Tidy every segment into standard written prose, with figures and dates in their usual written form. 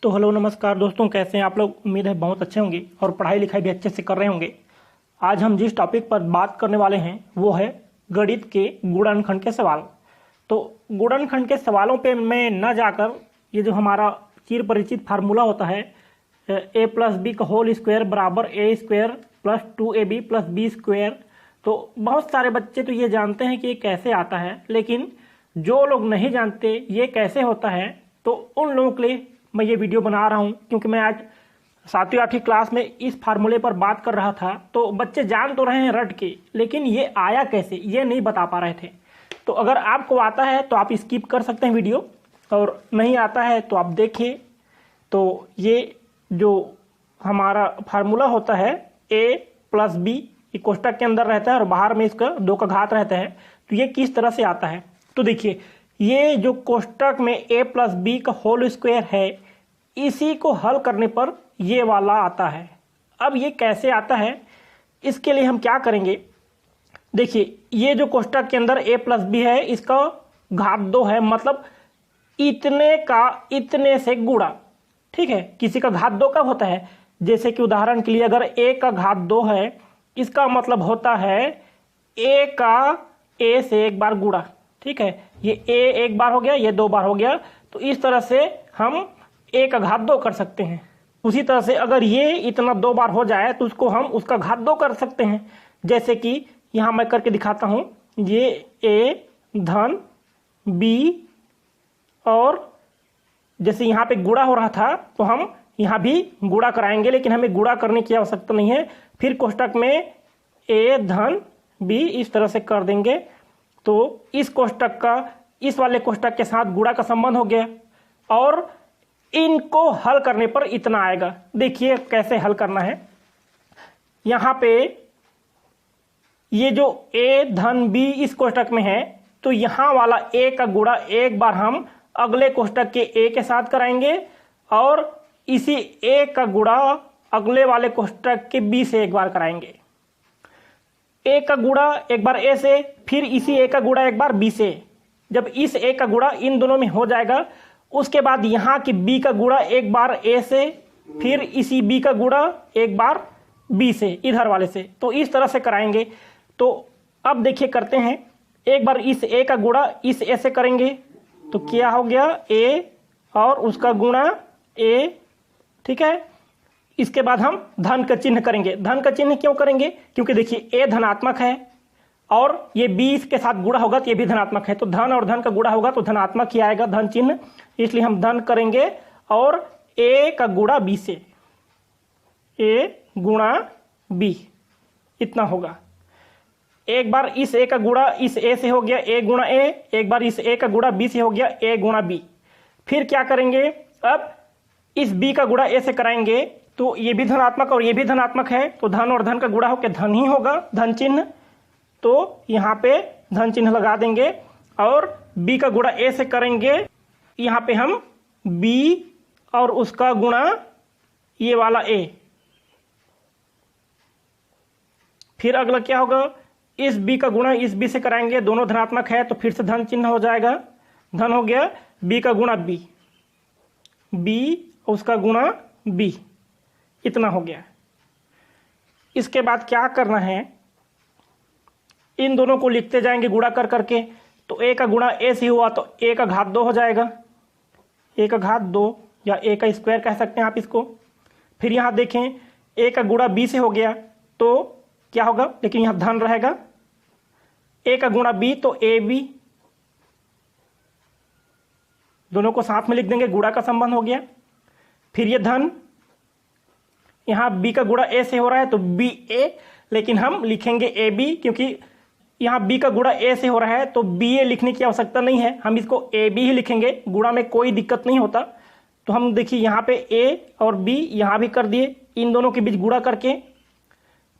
तो हेलो नमस्कार दोस्तों, कैसे हैं आप लोग। उम्मीद है बहुत अच्छे होंगे और पढ़ाई लिखाई भी अच्छे से कर रहे होंगे। आज हम जिस टॉपिक पर बात करने वाले हैं वो है गणित के गुणनखंड के सवाल। तो गुणनखंड के सवालों पे मैं न जाकर ये जो हमारा चिर परिचित फार्मूला होता है ए प्लस बी का होल स्क्वायर बराबर A square plus 2ab plus B square, तो बहुत सारे बच्चे तो ये जानते हैं कि ये कैसे आता है, लेकिन जो लोग नहीं जानते ये कैसे होता है तो उन लोगों के लिए मैं ये वीडियो बना रहा हूँ। क्योंकि मैं आज 7वीं 8वीं क्लास में इस फार्मूले पर बात कर रहा था, तो बच्चे जान तो रहे हैं रट के, लेकिन ये आया कैसे ये नहीं बता पा रहे थे। तो अगर आपको आता है तो आप स्किप कर सकते हैं वीडियो, और नहीं आता है तो आप देखिए। तो ये जो हमारा फार्मूला होता है a प्लस बी, ये कोष्टक के अंदर रहता है और बाहर में इसका 2 का घात रहता है। तो ये किस तरह से आता है, तो देखिए ये जो कोष्टक में a प्लस बी का होल स्क्वायर है, इसी को हल करने पर ये वाला आता है। अब ये कैसे आता है, इसके लिए हम क्या करेंगे। देखिए ये जो कोष्टक के अंदर a प्लस बी है, इसका घात 2 है, मतलब इतने का इतने से गुणा। ठीक है, किसी का घात 2 कब होता है, जैसे कि उदाहरण के लिए अगर a का घात 2 है, इसका मतलब होता है a का a से एक बार गुणा। ठीक है, ये a एक बार हो गया, ये 2 बार हो गया, तो इस तरह से हम a का घात 2 कर सकते हैं। उसी तरह से अगर ये इतना 2 बार हो जाए तो उसको हम उसका घात 2 कर सकते हैं। जैसे कि यहां मैं करके दिखाता हूं, ये a धन b, और जैसे यहाँ पे गुणा हो रहा था तो हम यहाँ भी गुणा कराएंगे, लेकिन हमें गुणा करने की आवश्यकता नहीं है। फिर कोष्टक में a धन b इस तरह से कर देंगे, तो इस कोष्टक का इस वाले कोष्टक के साथ गुणा का संबंध हो गया, और इनको हल करने पर इतना आएगा। देखिए कैसे हल करना है। यहाँ पे ये जो a धन b इस कोष्टक में है, तो यहाँ वाला a का गुणा एक बार हम अगले कोष्टक के a के साथ कराएंगे, और इसी a का गुणा अगले वाले कोष्टक के b से एक बार कराएंगे। a का गुणा एक बार a से, फिर इसी a का गुणा एक बार b से। जब इस a का गुणा इन दोनों में हो जाएगा, उसके बाद यहाँ की b का गुणा एक बार a से, फिर इसी b का गुणा एक बार b से, इधर वाले से। तो इस तरह से कराएंगे। तो अब देखिए करते हैं, एक बार इस a का गुणा इस a से करेंगे, तो क्या हो गया a और उसका गुणा a। ठीक है, इसके बाद हम धन का चिन्ह करेंगे। धन का चिन्ह क्यों करेंगे, क्योंकि देखिए a धनात्मक है और ये b इसके साथ गुणा होगा तो ये भी धनात्मक है, तो धन और धन का गुणा होगा तो धनात्मक ही आएगा धन चिन्ह, इसलिए हम धन करेंगे। और a का गुणा b से, a गुणा b इतना होगा। एक बार इस a का गुणा इस a से हो गया a गुणा a, एक बार इस a का गुणा b से हो गया a गुणा b। फिर क्या करेंगे, अब इस b का गुणा a से कराएंगे, तो ये भी धनात्मक और ये भी धनात्मक है, तो धन और धन का गुणा होकर धन ही होगा, धन चिन्ह। तो यहाँ पे धन चिन्ह लगा देंगे, और b का गुणा a से करेंगे, यहाँ पे हम b और उसका गुणा ये वाला a। फिर अगला क्या होगा, इस b का गुणा इस b से कराएंगे, दोनों धनात्मक है तो फिर से धन चिन्ह हो जाएगा, धन हो गया। b का गुणा b, b उसका गुणा b इतना हो गया। इसके बाद क्या करना है, इन दोनों को लिखते जाएंगे गुणा कर करके। तो a का गुणा a से हुआ तो a का घात 2 हो जाएगा, a का घात 2 या a का स्क्वायर कह सकते हैं आप इसको। फिर यहाँ देखें a का गुणा b से हो गया तो क्या होगा, लेकिन यहाँ धन रहेगा। a का गुणा b तो ab, दोनों को साथ में लिख देंगे, गुणा का संबंध हो गया। फिर ये धन, यहाँ b का गुणा a से हो रहा है तो ba, लेकिन हम लिखेंगे ab, क्योंकि यहाँ b का गुणा a से हो रहा है तो ba लिखने की आवश्यकता नहीं है, हम इसको ab ही लिखेंगे, गुणा में कोई दिक्कत नहीं होता। तो हम देखिए यहाँ पे a और b यहाँ भी कर दिए, इन दोनों के बीच गुणा करके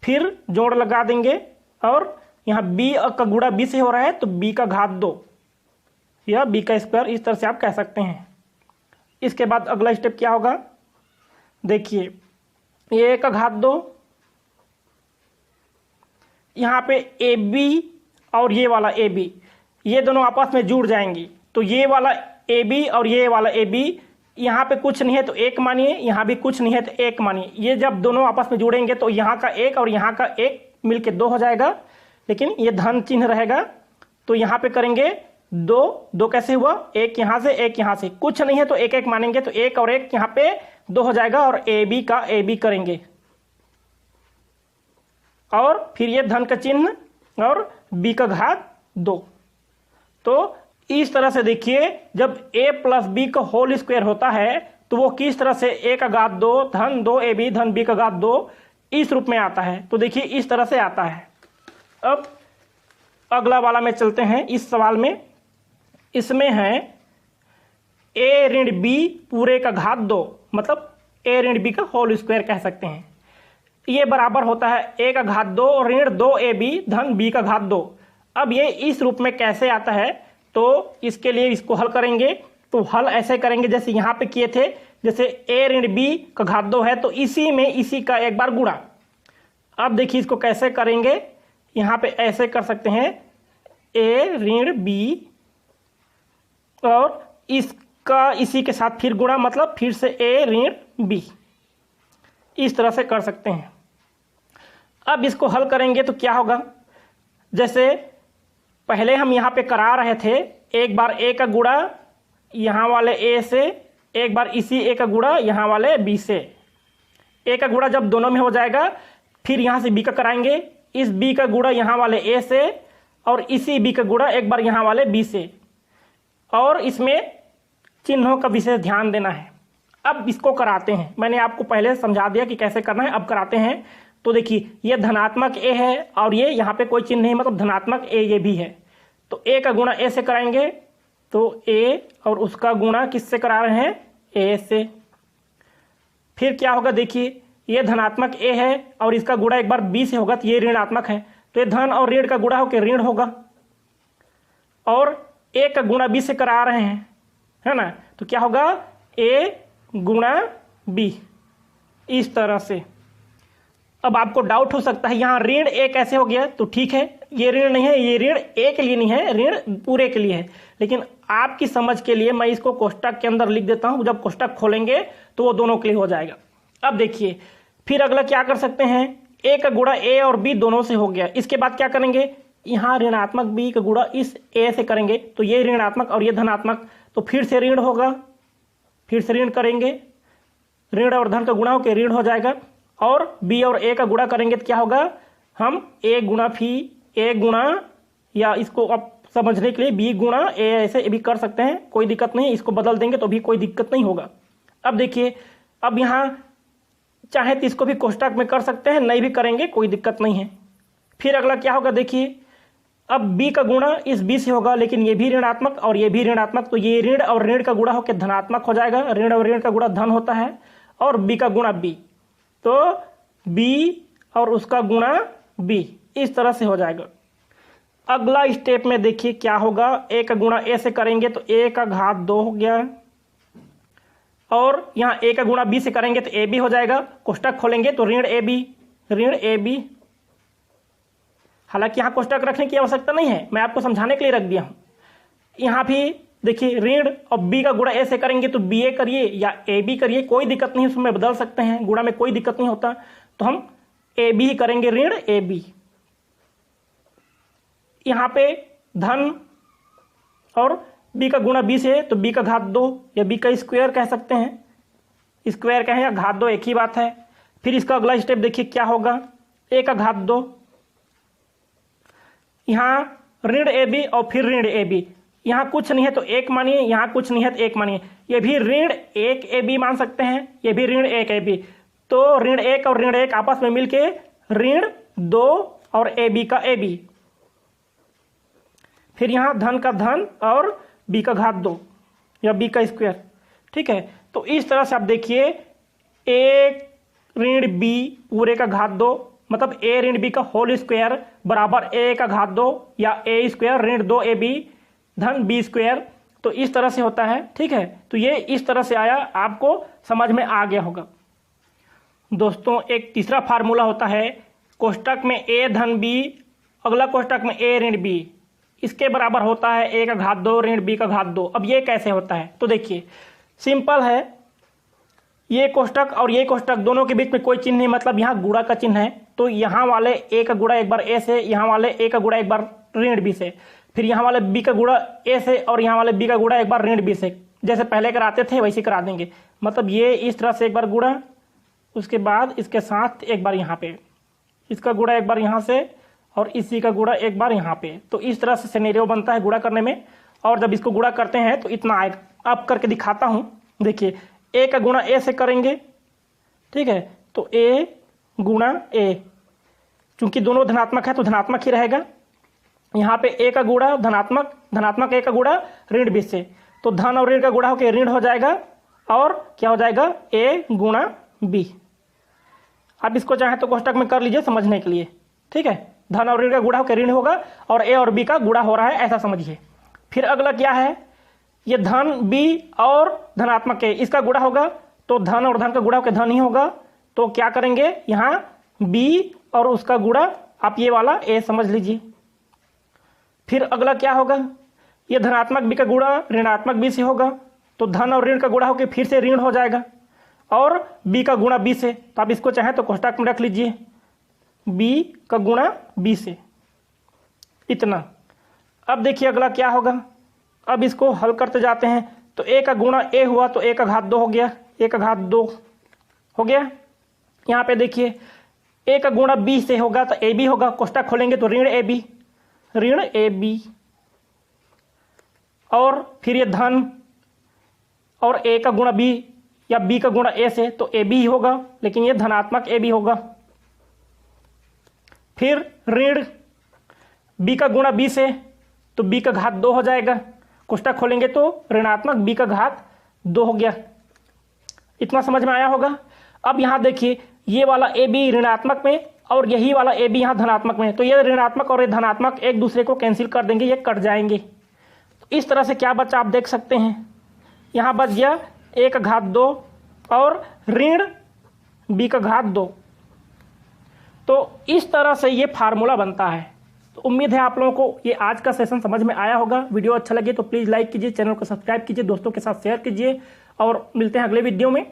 फिर जोड़ लगा देंगे, और यहाँ b का गुणा b से हो रहा है तो b का घात 2 या b का स्क्वायर, इस तरह से आप कह सकते हैं। इसके बाद अगला स्टेप क्या होगा, देखिए a का घात 2, यहाँ पे AB और ये वाला AB, ये दोनों आपस में जुड़ जाएंगी, तो ये वाला AB और ये वाला AB यहाँ पे कुछ नहीं है तो एक मानिए, यहाँ भी कुछ नहीं है तो एक मानिए। ये जब दोनों आपस में जुड़ेंगे तो यहाँ का एक और यहाँ का एक मिलके 2 हो जाएगा, लेकिन ये धन चिन्ह रहेगा तो यहाँ पे करेंगे 2, 2 कैसे हुआ, एक यहाँ से एक यहाँ से, कुछ नहीं है तो एक एक मानेंगे तो एक और एक यहाँ पे 2 हो जाएगा और ए बी का ए बी करेंगे और फिर ये धन का चिन्ह और बी का घात 2। तो इस तरह से देखिए जब a प्लस बी का होल स्क्वायर होता है तो वो किस तरह से a का घात 2 धन 2ab धन b का घात 2 इस रूप में आता है। तो देखिए इस तरह से आता है। अब अगला वाला में चलते हैं। इस सवाल में इसमें है a ऋण b पूरे का घात 2, मतलब a ऋण b का होल स्क्वायर कह सकते हैं। ये बराबर होता है a का घात 2 ऋण 2ab धन b का घात 2। अब ये इस रूप में कैसे आता है, तो इसके लिए इसको हल करेंगे। तो हल ऐसे करेंगे जैसे यहाँ पे किए थे, जैसे a ऋण b का घात 2 है तो इसी में इसी का एक बार गुणा। अब देखिए इसको कैसे करेंगे, यहाँ पे ऐसे कर सकते हैं a ऋण b और इसका इसी के साथ फिर गुणा, मतलब फिर से a ऋण b, इस तरह से कर सकते हैं। अब इसको हल करेंगे तो क्या होगा, जैसे पहले हम यहाँ पे करा रहे थे, एक बार a का गुणा यहाँ वाले a से, एक बार इसी a का गुणा यहाँ वाले b से। a का गुणा जब दोनों में हो जाएगा फिर यहाँ से b का कराएंगे, इस b का गुणा यहाँ वाले a से और इसी b का गुणा एक बार यहाँ वाले b से। और इसमें चिन्हों का विशेष ध्यान देना है। अब इसको कराते हैं, मैंने आपको पहले समझा दिया कि कैसे करना है, अब कराते हैं। तो देखिए ये धनात्मक a है और ये यहाँ पे कोई चिन्ह नहीं, मतलब धनात्मक a ये भी है। तो a का गुणा a से कराएंगे तो a और उसका गुणा किससे करा रहे हैं, a से। फिर क्या होगा, देखिए ये धनात्मक a है और इसका गुणा एक बार b से होगा तो ये ऋणात्मक है, तो ये धन और ऋण का गुणा होकर ऋण होगा। और a का गुणा b से करा रहे हैं, है ना, तो क्या होगा a गुणा b, इस तरह से। अब आपको डाउट हो सकता है यहाँ ऋण a कैसे हो गया, तो ठीक है ये ऋण नहीं है, ये ऋण a के लिए नहीं है, ऋण पूरे के लिए है। लेकिन आपकी समझ के लिए मैं इसको कोष्टक के अंदर लिख देता हूँ, जब कोष्टक खोलेंगे तो वो दोनों के लिए हो जाएगा। अब देखिए फिर अगला क्या कर सकते हैं, a का गुणा a और b दोनों से हो गया। इसके बाद क्या करेंगे, यहाँ ऋणात्मक b का गुणा इस a से करेंगे तो ये ऋणात्मक और ये धनात्मक, तो फिर से ऋण होगा, फिर से ऋण करेंगे, ऋण और धन का गुणा होकर ऋण हो जाएगा। और b और a का गुणा करेंगे तो क्या होगा, हम a गुणा फी a गुणा, या इसको अब समझने के लिए b गुणा a ऐसे भी कर सकते हैं, कोई दिक्कत नहीं, इसको बदल देंगे तो भी कोई दिक्कत नहीं होगा। अब देखिए अब यहाँ चाहे तो इसको भी कोष्टक में कर सकते हैं, नहीं भी करेंगे कोई दिक्कत नहीं है। फिर अगला क्या होगा, देखिए अब b का गुणा इस b से होगा, लेकिन ये भी ऋणात्मक और ये भी ऋणात्मक, तो ये ऋण और ऋण का गुणा होकर धनात्मक हो जाएगा। ऋण और ऋण का गुणा धन होता है और b का गुणा b, तो b और उसका गुणा b, इस तरह से हो जाएगा। अगला स्टेप में देखिए क्या होगा, a का गुणा a से करेंगे तो a का घात 2 हो गया, और यहाँ a का गुणा b से करेंगे तो ab हो जाएगा। कोष्टक खोलेंगे तो ऋण ab, हालांकि यहाँ कोष्टक रखने की आवश्यकता नहीं है, मैं आपको समझाने के लिए रख दिया हूँ। यहाँ भी देखिए ऋण और b का गुणा a से करेंगे तो ba करिए या ab करिए, कोई दिक्कत नहीं, उसमें बदल सकते हैं, गुणा में कोई दिक्कत नहीं होता, तो हम ab ही करेंगे, ऋण ab। यहाँ पे धन और b का गुणा b से तो b का घात 2 या b का स्क्वायर कह सकते हैं, स्क्वायर कहें या घात 2 एक ही बात है। फिर इसका अगला स्टेप देखिए क्या होगा, a का घात 2, यहाँ ऋण ab और फिर ऋण ab, यहाँ कुछ नहीं है तो एक मानिए, यहाँ कुछ नहीं है तो एक मानिए, ये भी ऋण 1 ab मान सकते हैं, ये भी ऋण 1 ab, तो ऋण 1 और ऋण 1 आपस में मिलके ऋण 2 और ab का ab। फिर यहाँ धन का धन और b का घात 2 या b का स्क्वायर, ठीक है। तो इस तरह से आप देखिए a ऋण b पूरे का घात 2, मतलब a ऋण b का होल स्क्वायर बराबर a का घात 2 या a स्क्वायर ऋण 2ab धन b स्क्वायर, तो इस तरह से होता है, ठीक है। तो ये इस तरह से आया, आपको समझ में आ गया होगा। दोस्तों एक तीसरा फार्मूला होता है, कोष्टक में a धन b, अगला कोष्टक में a ऋण b, इसके बराबर होता है a का घात 2 ऋण b का घात 2। अब ये कैसे होता है, तो देखिए सिंपल है। ये कोष्टक और ये कोष्टक दोनों के बीच में कोई चिन्ह नहीं, मतलब यहाँ गुणा का चिन्ह है, तो यहाँ वाले ए का गुणा एक बार ए से, यहाँ वाले ए का गुणा एक बार ऋण बी से, फिर यहाँ वाले बी का गुणा ए से और यहाँ वाले बी का गुणा एक बार ऋण बी से। जैसे पहले कराते थे वैसे करा देंगे। मतलब ये इस तरह से एक बार गुणा, उसके बाद इसके साथ एक बार यहाँ पे इसका गुणा एक बार यहाँ से और इसी का गुणा एक बार यहाँ पे। तो इस तरह से सिनेरियो बनता है गुणा करने में। और जब इसको गुणा करते हैं तो इतना आएगा। अब करके दिखाता हूँ। देखिए ए का गुणा ए से करेंगे, ठीक है, तो ए गुणा ए, चूंकि दोनों धनात्मक है तो धनात्मक ही रहेगा। यहाँ पे ए का गुणा धनात्मक, धनात्मक ए का गुणा ऋण बी से, तो धन और ऋण का गुणा होकर ऋण हो जाएगा और क्या हो जाएगा ए गुणा बी। अब इसको चाहे तो कोष्टक में कर लीजिए समझने के लिए, ठीक है। धन और ऋण का गुणा होकर ऋण होगा और ए और बी का गुणा हो रहा है, ऐसा समझिए। फिर अगला क्या है, ये धन बी और धनात्मक ए, इसका गुणा होगा तो धन और धन का गुणा होकर धन ही होगा। तो क्या करेंगे, यहाँ बी और उसका गुणा, आप ये वाला ए समझ लीजिए। फिर अगला क्या होगा, ये धनात्मक बी का गुणा ऋणात्मक बी से होगा, तो धन और ऋण का गुणा होकर फिर से ऋण हो जाएगा और बी का गुणा बी से। तो आप इसको चाहे तो कोष्टक में रख लीजिए, बी का गुणा बी से, इतना। अब देखिए अगला क्या होगा। अब इसको हल करते जाते हैं। तो ए का गुणा ए हुआ तो ए का घात 2 हो गया, ए का घात 2 हो गया। यहाँ पे देखिए ए का गुणा बी से होगा तो ए बी होगा, कोष्टक खोलेंगे तो ऋण ए बी, और फिर ये धन और ए का गुणा बी या बी का गुणा ए से, तो ए बी ही होगा, लेकिन ये धनात्मक ए बी होगा। फिर ऋण बी का गुणा बी से, तो बी का घात 2 हो जाएगा, कोष्टक खोलेंगे तो ऋणात्मक बी का घात 2 हो गया। इतना समझ में आया होगा। अब यहाँ देखिए ये वाला ए बी ऋणात्मक में और यही वाला ए बी यहाँ धनात्मक में, तो ये ऋणात्मक और ये धनात्मक एक दूसरे को कैंसिल कर देंगे, ये कट जाएंगे। तो इस तरह से क्या बचा आप देख सकते हैं, यहाँ बच गया ए का घात 2 और ऋण बी का घात 2। तो इस तरह से ये फार्मूला बनता है। तो उम्मीद है आप लोगों को ये आज का सेशन समझ में आया होगा। वीडियो अच्छा लगे तो प्लीज़ लाइक कीजिए, चैनल को सब्सक्राइब कीजिए, दोस्तों के साथ शेयर कीजिए और मिलते हैं अगले वीडियो में।